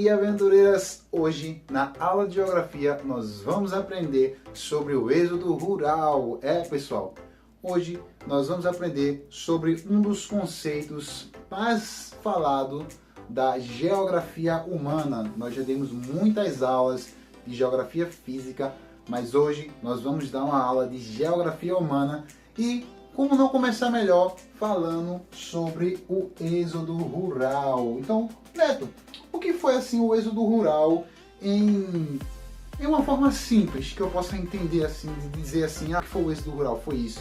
e aventureiras! Hoje, na aula de Geografia, nós vamos aprender sobre o êxodo rural. Pessoal, hoje nós vamos aprender sobre um dos conceitos mais falados da geografia humana. Nós já demos muitas aulas de geografia física, mas hoje nós vamos dar uma aula de geografia humana e como não começar melhor falando sobre o êxodo rural. Então, Neto, o que foi assim o êxodo rural em uma forma simples que eu possa entender assim, de dizer assim, o que foi o êxodo rural? Foi isso.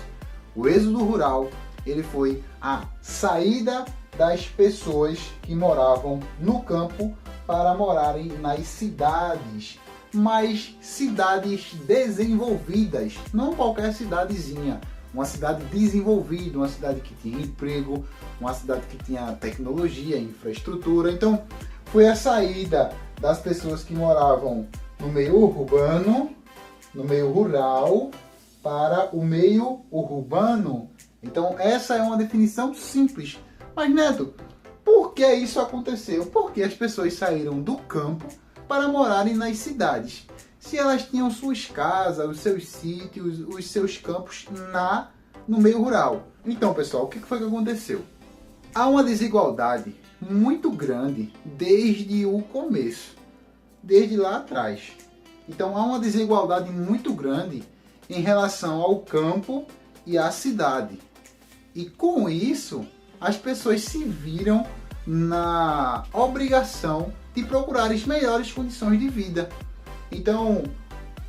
O êxodo rural, ele foi a saída das pessoas que moravam no campo para morarem nas cidades, mas cidades desenvolvidas, não qualquer cidadezinha. Uma cidade desenvolvida, uma cidade que tinha emprego, uma cidade que tinha tecnologia, infraestrutura. Então, foi a saída das pessoas que moravam no meio urbano, no meio rural, para o meio urbano. Então, essa é uma definição simples. Mas, Neto, por que isso aconteceu? Por que as pessoas saíram do campo para morarem nas cidades? Se elas tinham suas casas, os seus sítios, os seus campos no meio rural. Então, pessoal, o que foi que aconteceu? Há uma desigualdade muito grande desde o começo, desde lá atrás. Então, há uma desigualdade muito grande em relação ao campo e à cidade. E com isso, as pessoas se viram na obrigação de procurar as melhores condições de vida. Então,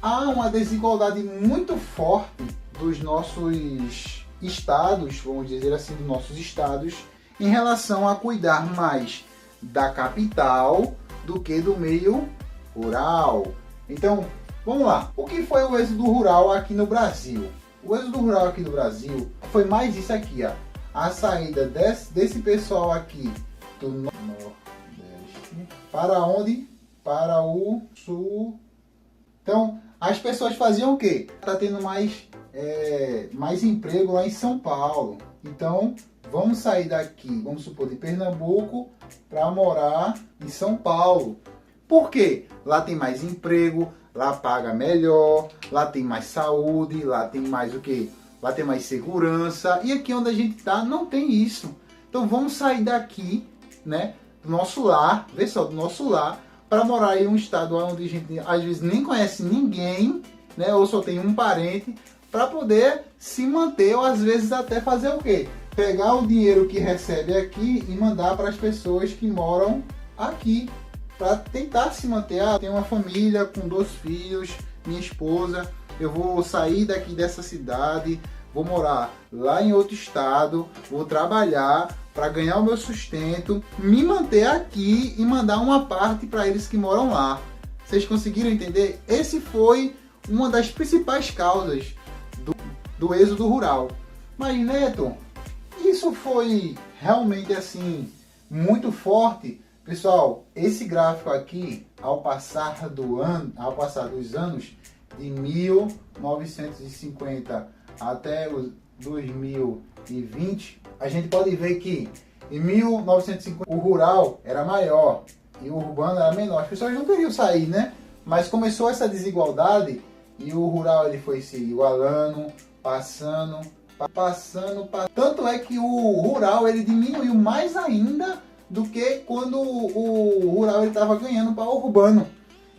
há uma desigualdade muito forte dos nossos estados, vamos dizer assim, dos nossos estados, em relação a cuidar mais da capital do que do meio rural. Então, vamos lá. O que foi o êxodo rural aqui no Brasil? O êxodo rural aqui no Brasil foi mais isso aqui, ó. A saída desse pessoal aqui do Nordeste para onde? Para o Sul. Então, as pessoas faziam o quê? Tá tendo mais emprego lá em São Paulo. Então, vamos sair daqui, vamos supor, de Pernambuco para morar em São Paulo. Por quê? Lá tem mais emprego, lá paga melhor, lá tem mais saúde, lá tem mais o quê? Lá tem mais segurança. E aqui onde a gente tá não tem isso. Então, vamos sair daqui, né, do nosso lar, vê só, do nosso lar, para morar em um estado onde a gente às vezes nem conhece ninguém, né, ou só tem um parente, para poder se manter, ou às vezes até fazer o quê? Pegar o dinheiro que recebe aqui e mandar para as pessoas que moram aqui, para tentar se manter. Eu tenho uma família com 2 filhos, minha esposa, eu vou sair daqui dessa cidade, vou morar lá em outro estado, vou trabalhar para ganhar o meu sustento, me manter aqui e mandar uma parte para eles que moram lá. Vocês conseguiram entender? Esse foi uma das principais causas do êxodo rural. Mas, Neto, isso foi realmente assim muito forte? Pessoal, esse gráfico aqui, ao passar dos anos de 1950 até os 2020, a gente pode ver que em 1950 o rural era maior e o urbano era menor. As pessoas não queriam sair, né? Mas começou essa desigualdade e o rural ele foi se igualando, passando. Tanto é que o rural ele diminuiu mais ainda do que quando o rural estava ganhando para o urbano.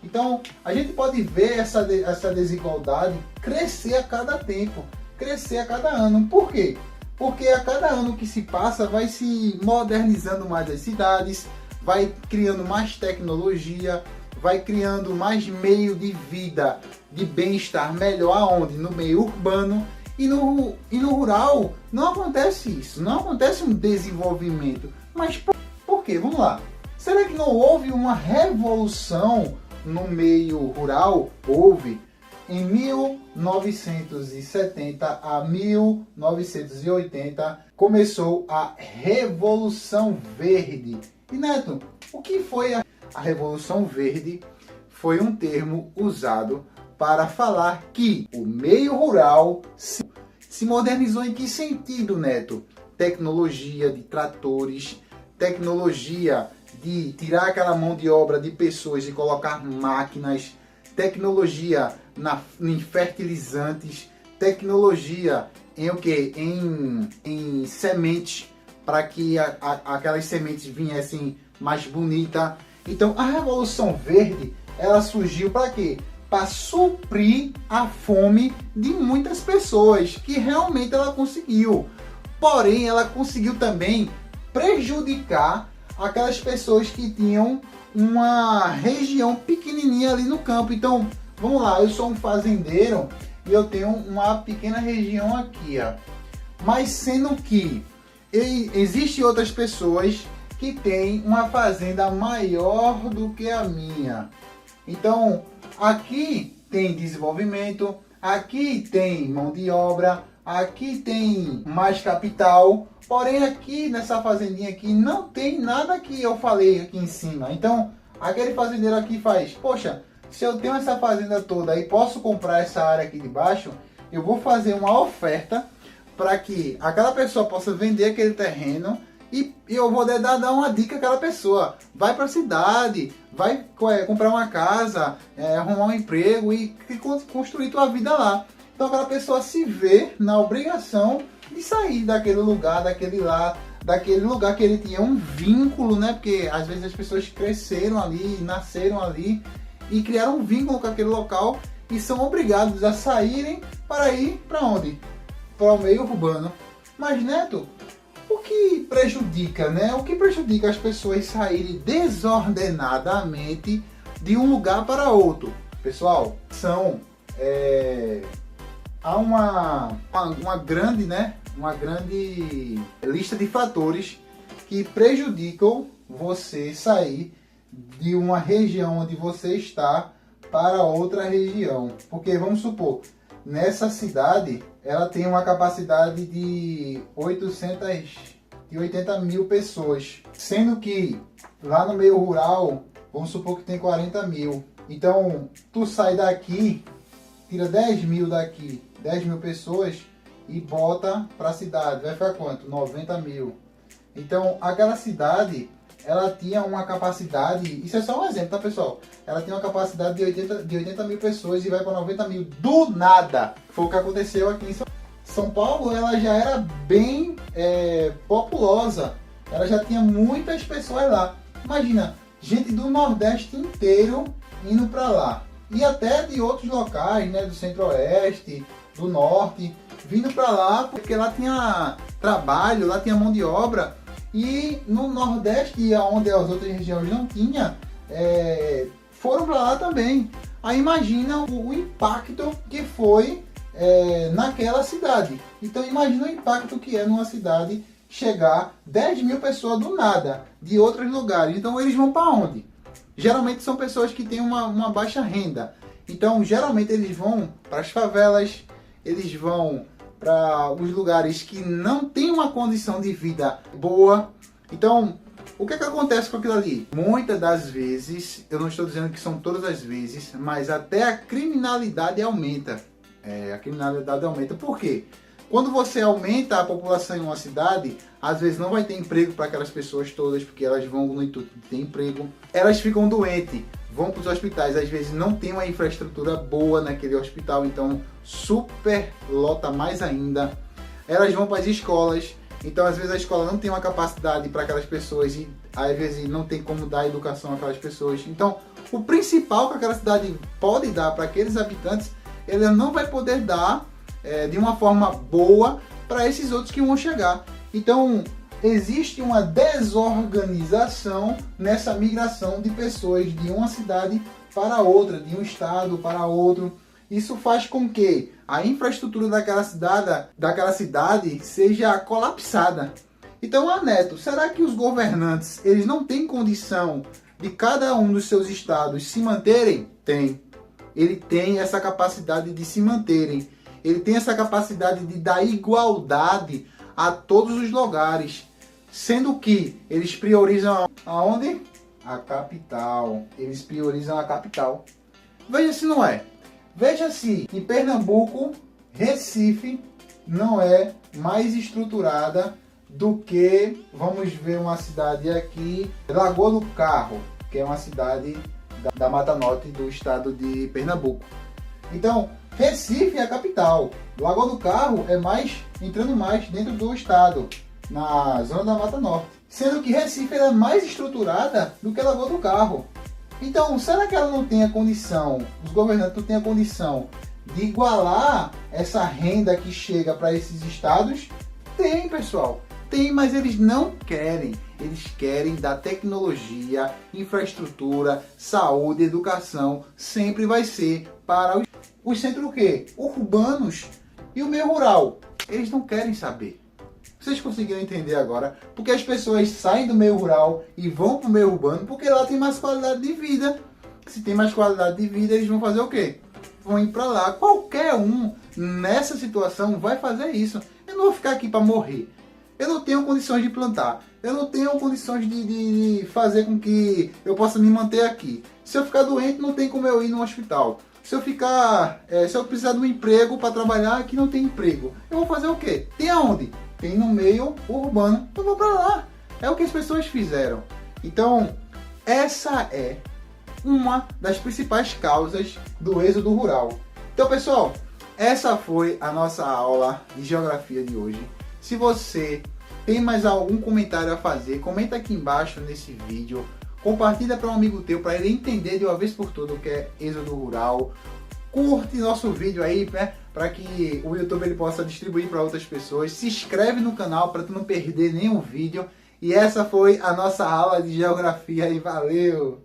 Então, a gente pode ver essa desigualdade crescer a cada tempo, crescer a cada ano. Por quê? Porque a cada ano que se passa vai se modernizando mais as cidades, vai criando mais tecnologia, vai criando mais meio de vida, de bem-estar melhor, aonde? No meio urbano. E no rural não acontece isso, não acontece um desenvolvimento. Mas por quê? Vamos lá. Será que não houve uma revolução no meio rural? Houve. Em 1970 a 1980 começou a Revolução Verde. E Neto, o que foi a Revolução Verde? Foi um termo usado para falar que o meio rural se modernizou. Em que sentido, Neto? Tecnologia de tratores, tecnologia de tirar aquela mão de obra de pessoas e colocar máquinas, tecnologia em fertilizantes, tecnologia em o quê? Em sementes, para que aquelas sementes viessem mais bonitas. Então a Revolução Verde, ela surgiu para quê? Para suprir a fome de muitas pessoas, que realmente ela conseguiu. Porém, ela conseguiu também prejudicar aquelas pessoas que tinham uma região pequenininha ali no campo. Então, vamos lá, eu sou um fazendeiro e eu tenho uma pequena região aqui, ó. Mas sendo que existem outras pessoas que têm uma fazenda maior do que a minha. Então, aqui tem desenvolvimento, aqui tem mão de obra, aqui tem mais capital, porém aqui nessa fazendinha aqui não tem nada que eu falei aqui em cima. Então, aquele fazendeiro aqui faz, poxa, se eu tenho essa fazenda toda e posso comprar essa área aqui de baixo, eu vou fazer uma oferta para que aquela pessoa possa vender aquele terreno. E eu vou dar uma dica àquela pessoa: vai para a cidade, vai comprar uma casa, arrumar um emprego e construir tua vida lá. Então aquela pessoa se vê na obrigação de sair daquele lugar, daquele lugar que ele tinha um vínculo, né? Porque às vezes as pessoas cresceram ali, nasceram ali e criaram um vínculo com aquele local e são obrigados a saírem para ir para onde? Para o meio urbano. Mas, Neto, o que prejudica, né? O que prejudica as pessoas saírem desordenadamente de um lugar para outro? Pessoal, há uma grande, né? Uma grande lista de fatores que prejudicam você sair de uma região onde você está para outra região. Porque vamos supor, nessa cidade ela tem uma capacidade de 880 mil pessoas, sendo que lá no meio rural, vamos supor que tem 40 mil. Então, tu sai daqui, tira 10 mil daqui, 10 mil pessoas e bota para a cidade. Vai ficar quanto? 90 mil. Então, aquela cidade, ela tinha uma capacidade, isso é só um exemplo, tá, pessoal? Ela tinha uma capacidade de 80 mil pessoas e vai para 90 mil do nada. Foi o que aconteceu aqui em São Paulo. Ela já era bem populosa, ela já tinha muitas pessoas lá. Imagina, gente do Nordeste inteiro indo para lá. E até de outros locais, né, do Centro-Oeste, do Norte, vindo para lá, porque lá tinha trabalho, lá tinha mão de obra. E no Nordeste, onde as outras regiões não tinha, foram para lá também. Aí imagina o impacto que foi naquela cidade. Então imagina o impacto que é numa cidade chegar 10 mil pessoas do nada, de outros lugares. Então eles vão para onde? Geralmente são pessoas que têm uma baixa renda. Então geralmente eles vão para as favelas, eles vão para os lugares que não tem uma condição de vida boa. Então, o que acontece com aquilo ali? Muitas das vezes, eu não estou dizendo que são todas as vezes, mas até a criminalidade aumenta. A criminalidade aumenta. Por quê? Quando você aumenta a população em uma cidade, às vezes não vai ter emprego para aquelas pessoas todas, porque elas vão no intuito de ter emprego. Elas ficam doentes, vão para os hospitais, às vezes não tem uma infraestrutura boa naquele hospital, então super lota mais ainda. Elas vão para as escolas, então às vezes a escola não tem uma capacidade para aquelas pessoas e às vezes não tem como dar educação àquelas pessoas. Então o principal que aquela cidade pode dar para aqueles habitantes, ela não vai poder dar de uma forma boa para esses outros que vão chegar. Então existe uma desorganização nessa migração de pessoas de uma cidade para outra, de um estado para outro. Isso faz com que a infraestrutura daquela cidade seja colapsada. Então, Neto, será que os governantes eles não têm condição de cada um dos seus estados se manterem? Tem. Ele tem essa capacidade de se manterem. Ele tem essa capacidade de dar igualdade a todos os lugares, sendo que eles priorizam aonde? A capital. Eles priorizam a capital. Veja se não é. Veja se em Pernambuco, Recife não é mais estruturada do que, vamos ver uma cidade aqui, Lagoa do Carro, que é uma cidade da Mata Norte do estado de Pernambuco. Então, Recife é a capital. Lagoa do Carro é mais, entrando mais dentro do estado, na zona da Mata Norte. Sendo que Recife é mais estruturada do que Lagoa do Carro. Então, será que ela não tem a condição, os governantes não têm a condição de igualar essa renda que chega para esses estados? Tem, pessoal. Tem, mas eles não querem. Eles querem dar tecnologia, infraestrutura, saúde, educação. Sempre vai ser para os centros o quê? Urbanos e o meio rural. Eles não querem saber. Vocês conseguiram entender agora? Porque as pessoas saem do meio rural e vão para o meio urbano porque lá tem mais qualidade de vida. Se tem mais qualidade de vida, eles vão fazer o quê? Vão ir para lá. Qualquer um nessa situação vai fazer isso. Eu não vou ficar aqui para morrer. Eu não tenho condições de plantar. Eu não tenho condições de fazer com que eu possa me manter aqui. Se eu ficar doente, não tem como eu ir no hospital. Se eu precisar de um emprego para trabalhar, aqui não tem emprego. Eu vou fazer o quê? Tem aonde? Tem no meio urbano. Eu vou para lá. É o que as pessoas fizeram. Então, essa é uma das principais causas do êxodo rural. Então, pessoal, essa foi a nossa aula de geografia de hoje. Se você tem mais algum comentário a fazer, comenta aqui embaixo nesse vídeo. Compartilha para um amigo teu, para ele entender de uma vez por todas o que é êxodo rural. Curte nosso vídeo aí, né, para que o YouTube ele possa distribuir para outras pessoas. Se inscreve no canal para tu não perder nenhum vídeo. E essa foi a nossa aula de geografia e valeu!